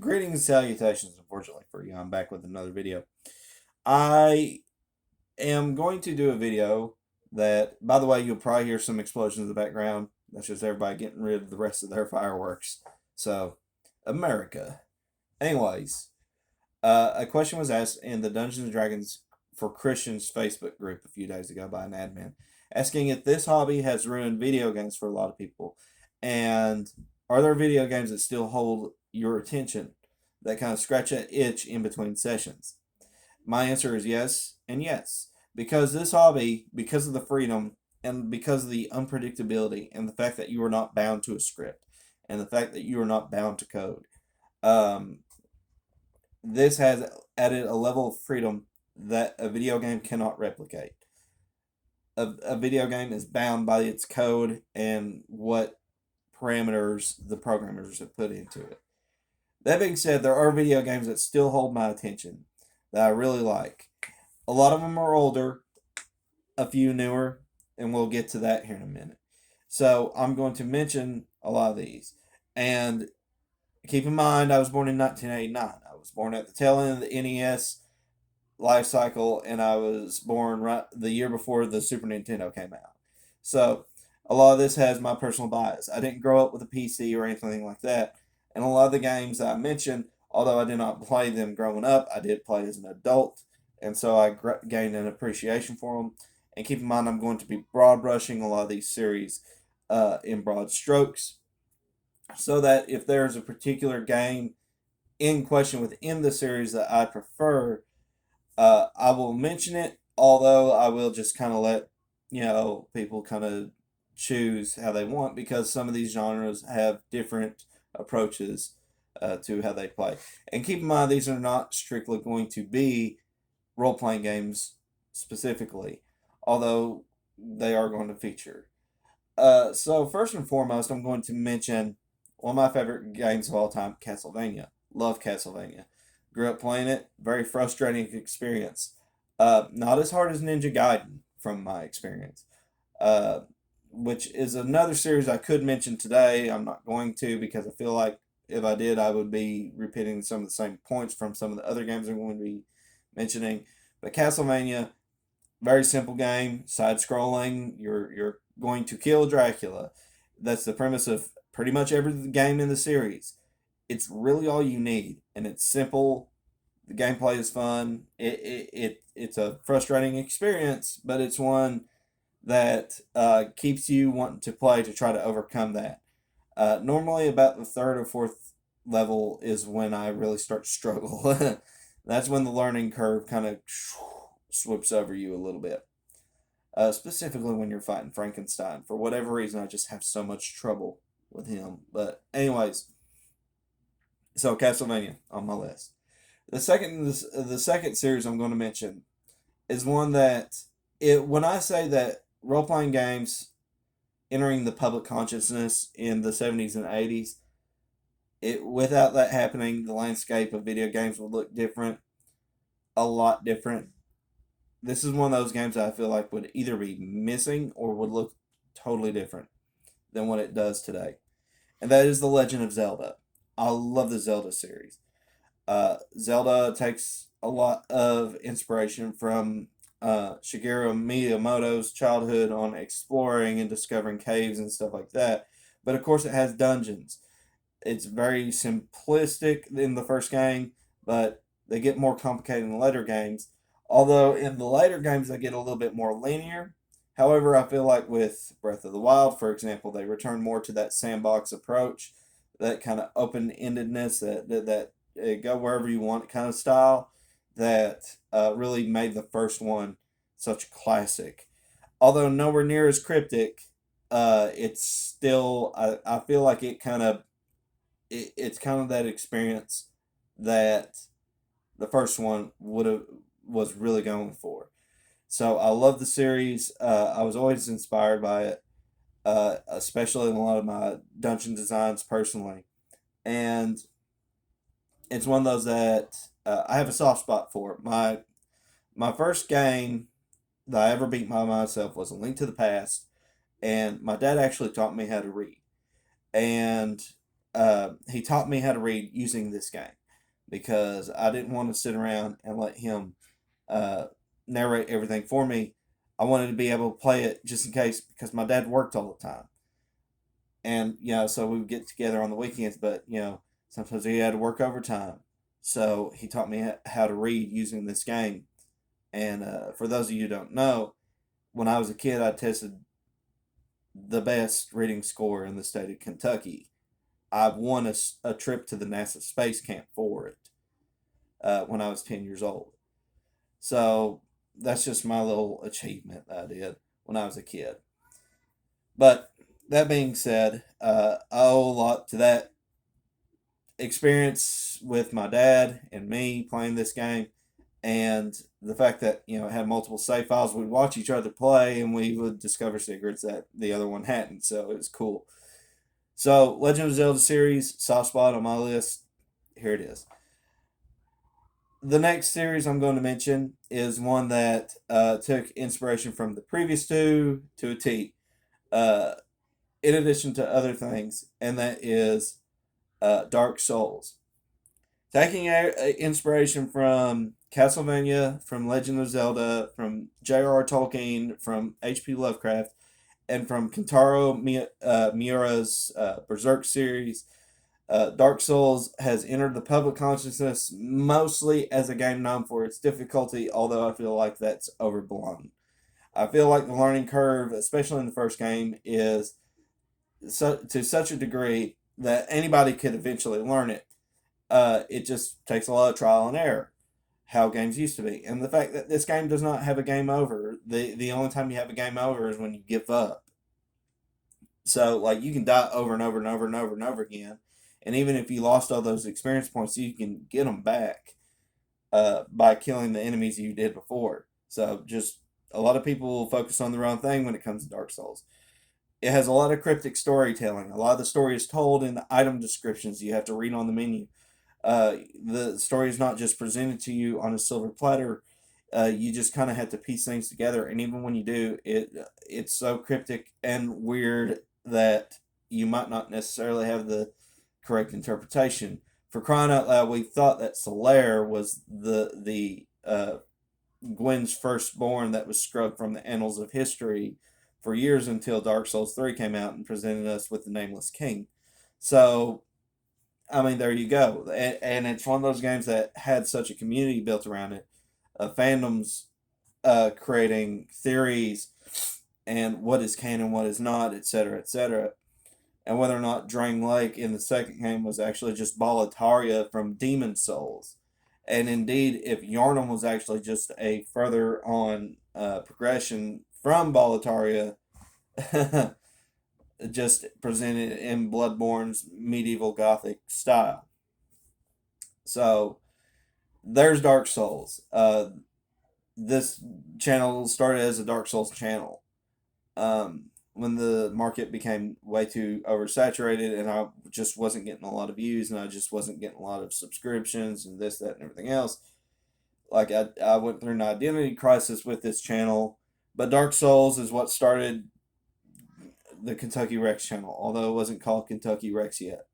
Greetings and salutations, unfortunately for you. I'm back with another video. I am going to do a video that, by the way, you'll probably hear some explosions in the background. That's just everybody getting rid of the rest of their fireworks. So, America. Anyways, a question was asked in the Dungeons and Dragons for Christians Facebook group a few days ago by an admin, asking if this hobby has ruined video games for a lot of people, and are there video games that still hold your attention, that kind of scratch that itch in between sessions? My answer is yes and yes, because this hobby, because of the freedom and because of the unpredictability and the fact that you are not bound to a script and the fact that you are not bound to code. Um, this has added a level of freedom that a video game cannot replicate. A video game is bound by its code and what parameters the programmers have put into it. That being said, there are video games that still hold my attention that I really like. A lot of them are older, a few newer, and we'll get to that here in a minute. So I'm going to mention a lot of these. And keep in mind, I was born in 1989. I was born at the tail end of the NES life cycle, and I was born right the year before the Super Nintendo came out. So a lot of this has my personal bias. I didn't grow up with a PC or anything like that, and a lot of the games that I mentioned, although I did not play them growing up, I did play as an adult, and so I gained an appreciation for them. And keep in mind, I'm going to be broad brushing a lot of these series in broad strokes, so that if there's a particular game in question within the series that I prefer, I will mention it, although I will just kind of let people kind of choose how they want, because some of these genres have different approaches to how they play. And keep in mind, these are not strictly going to be role playing games specifically, although they are going to feature. So first and foremost, I'm going to mention one of my favorite games of all time, Castlevania. Love Castlevania. Grew up playing it. Very frustrating experience. Not as hard as Ninja Gaiden from my experience. Uh, which is another series I could mention today. I'm not going to, because I feel like if I did, I would be repeating some of the same points from some of the other games I'm going to be mentioning. But Castlevania, very simple game, side scrolling. You're going to kill Dracula. That's the premise of pretty much every game in the series. It's really all you need, and it's simple. The gameplay is fun. It's a frustrating experience, but it's one that keeps you wanting to play to try to overcome that. Normally, about the third or fourth level is when I really start to struggle. That's when the learning curve kind of swoops over you a little bit. Specifically when you're fighting Frankenstein. For whatever reason, I just have so much trouble with him. But anyways, so Castlevania on my list. The second series I'm going to mention is one that when I say that role playing games entering the public consciousness in the 70s and 80s, without that happening, the landscape of video games would look different, a lot different. This is one of those games that I feel like would either be missing or would look totally different than what it does today. And that is The Legend of Zelda. I love the Zelda series. Zelda takes a lot of inspiration from Shigeru Miyamoto's childhood on exploring and discovering caves and stuff like that. But of course, it has dungeons. It's very simplistic in the first game, but they get more complicated in the later games. Although in the later games, they get a little bit more linear. However, I feel like with Breath of the Wild, for example, they return more to that sandbox approach, that kind of open endedness, that go wherever you want kind of style, that really made the first one such a classic. Although nowhere near as cryptic, it's still, I feel like it's kind of that experience that the first one would have was really going for. So I love the series. I was always inspired by it, especially in a lot of my dungeon designs personally. And it's one of those that I have a soft spot for. My first game that I ever beat by myself was A Link to the Past, and my dad actually taught me how to read. And he taught me how to read using this game because I didn't want to sit around and let him uh, narrate everything for me. I wanted to be able to play it just in case because my dad worked all the time, and so we would get together on the weekends. But sometimes he had to work overtime, so he taught me how to read using this game. And for those of you who don't know, when I was a kid, I tested the best reading score in the state of Kentucky. I won a trip to the NASA space camp for it when I was 10 years old. So that's just my little achievement that I did when I was a kid. But that being said, I owe a lot to that experience with my dad and me playing this game, and the fact that it had multiple save files. We'd watch each other play, and we would discover secrets that the other one hadn't. So it was cool. So Legend of Zelda series, soft spot on my list. Here it is. The next series I'm going to mention is one that took inspiration from the previous two to a T, in addition to other things, and that is Dark Souls. Taking inspiration from Castlevania, from Legend of Zelda, from J.R.R. Tolkien, from H.P. Lovecraft, and from Kentaro Miura's Berserk series, Dark Souls has entered the public consciousness mostly as a game known for its difficulty, although I feel like that's overblown. I feel like the learning curve, especially in the first game, is to such a degree that anybody could eventually learn it. It just takes a lot of trial and error, how games used to be. And the fact that this game does not have a game over, the only time you have a game over is when you give up. So, like, you can die over and over and over and over and over again. And even if you lost all those experience points, you can get them back by killing the enemies you did before. So, just a lot of people focus on the wrong thing when it comes to Dark Souls. It has a lot of cryptic storytelling. A lot of the story is told in the item descriptions you have to read on the menu. The story is not just presented to you on a silver platter. You just kind of have to piece things together, and even when you do, it's so cryptic and weird that you might not necessarily have the correct interpretation. For crying out loud, we thought that Solaire was the Gwen's firstborn that was scrubbed from the annals of history for years until Dark Souls 3 came out and presented us with the Nameless King. So, I mean, there you go. And it's one of those games that had such a community built around it, fandoms creating theories and what is canon, what is not, etc., etc., and whether or not Drain Lake in the second game was actually just Boletaria from Demon Souls. And indeed, if Yharnam was actually just a further on progression from Boletaria, just presented in Bloodborne's medieval Gothic style. So, there's Dark Souls. This channel started as a Dark Souls channel. When the market became way too oversaturated and I just wasn't getting a lot of views and I just wasn't getting a lot of subscriptions and this, that, and everything else, like I went through an identity crisis with this channel. But Dark Souls is what started the Kentucky Rex channel, although it wasn't called Kentucky Rex yet.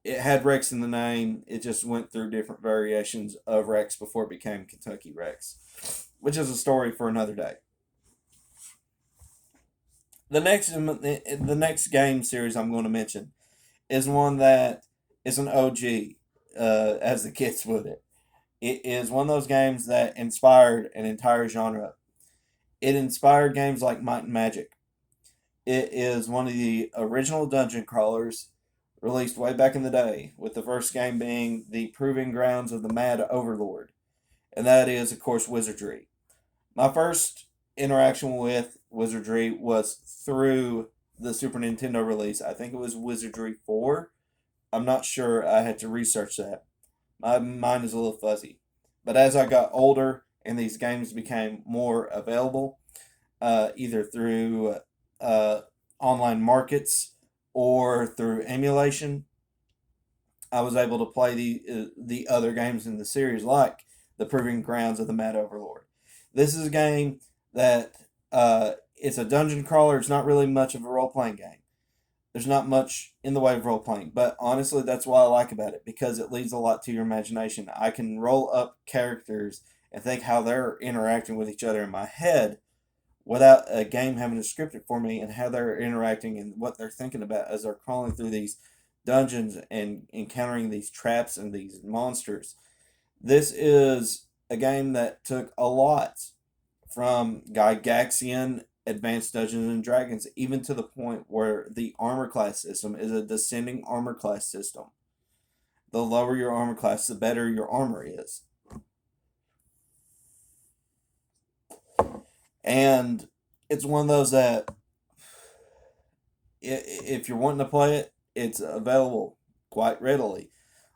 It had Rex in the name. It just went through different variations of Rex before it became Kentucky Rex, which is a story for another day. The next game series I'm going to mention is one that is an OG, as the kids put it. It is one of those games that inspired an entire genre. It inspired games like Might and Magic. It is one of the original dungeon crawlers released way back in the day, with the first game being The Proving Grounds of the Mad Overlord. And that is, of course, Wizardry. My first interaction with Wizardry was through the Super Nintendo release. I think it was Wizardry 4. I'm not sure. I had to research that. My mind is a little fuzzy. But as I got older and these games became more available, either through online markets or through emulation, I was able to play the other games in the series, like The Proving Grounds of the Mad Overlord. This is a game that it's a dungeon crawler. It's not really much of a role playing game. there's not much in the way of role playing. But honestly, that's what I like about it, because it leaves a lot to your imagination. I can roll up characters and think how they're interacting with each other in my head without a game having to script it for me, and how they're interacting and what they're thinking about as they're crawling through these dungeons and encountering these traps and these monsters. This is a game that took a lot from Gygaxian Advanced Dungeons and Dragons, even to the point where the armor class system is a descending armor class system. The lower your armor class, the better your armor is. And it's one of those that, if you're wanting to play it, it's available quite readily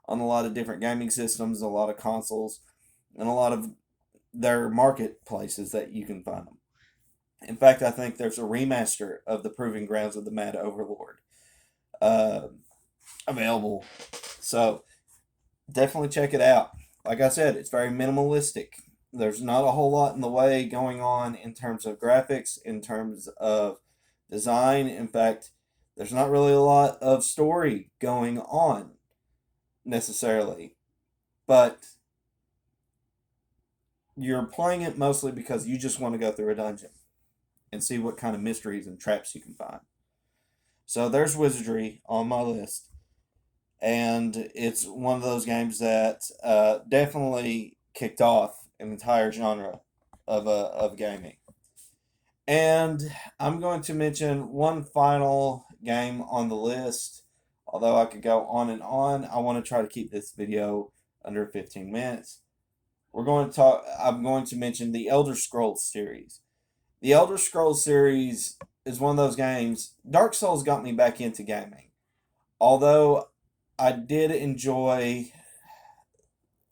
on a lot of different gaming systems, a lot of consoles, and a lot of their marketplaces that you can find them. In fact, I think there's a remaster of the Proving Grounds of the Mad Overlord uh, available. So definitely check it out. Like I said, it's very minimalistic. There's not a whole lot in the way going on in terms of graphics, in terms of design. In fact, there's not really a lot of story going on necessarily. But you're playing it mostly because you just want to go through a dungeon and see what kind of mysteries and traps you can find. So there's Wizardry on my list, and it's one of those games that definitely kicked off an entire genre of gaming. And I'm going to mention one final game on the list. Although I could go on and on, I want to try to keep this video under 15 minutes. I'm going to mention the Elder Scrolls series. The Elder Scrolls series is one of those games. Dark Souls got me back into gaming. Although I did enjoy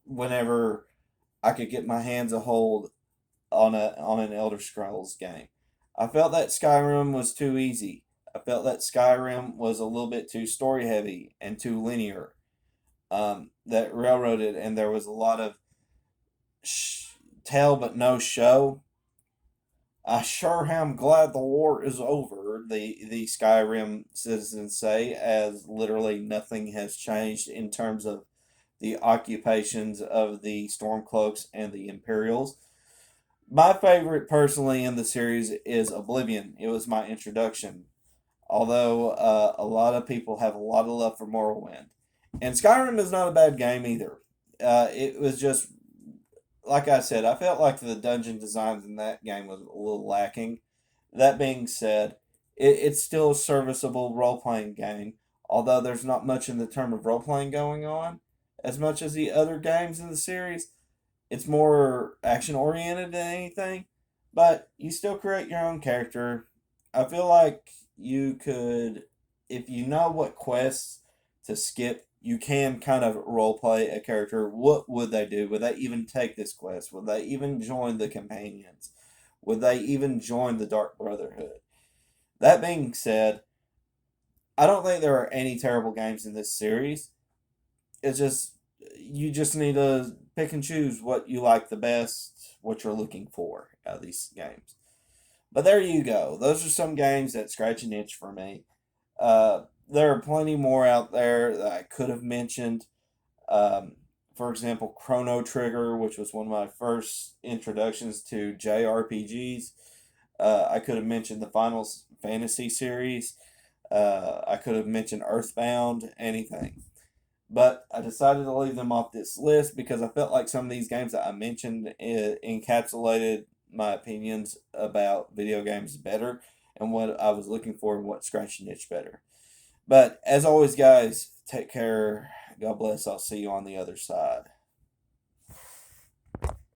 whenever I could get my hands a hold on an Elder Scrolls game. I felt that Skyrim was too easy. I felt that Skyrim was a little bit too story heavy and too linear. That railroaded, and there was a lot of tell but no show. I sure am glad the war is over, the Skyrim citizens say, as literally nothing has changed in terms of the occupations of the Stormcloaks and the Imperials. My favorite, personally, in the series is Oblivion. It was my introduction, although a lot of people have a lot of love for Morrowind. And Skyrim is not a bad game either. It was just, like I said, I felt like the dungeon designs in that game was a little lacking. That being said, it's still a serviceable role playing game, although there's not much in the term of role playing going on as much as the other games in the series. It's more action oriented than anything, but you still create your own character. I feel like you could, if you know what quests to skip, you can kind of role play a character. What would they do? Would they even take this quest? Would they even join the companions? Would they even join the Dark Brotherhood? That being said, I don't think there are any terrible games in this series. It's just, you just need to pick and choose what you like the best, what you're looking for out of these games. But there you go. Those are some games that scratch an itch for me. There are plenty more out there that I could have mentioned. For example, Chrono Trigger, which was one of my first introductions to JRPGs. I could have mentioned the Final Fantasy series. I could have mentioned Earthbound, anything. But I decided to leave them off this list because I felt like some of these games that I mentioned encapsulated my opinions about video games better, and what I was looking for and what scratched an itch better. But as always, guys, take care. God bless. I'll see you on the other side.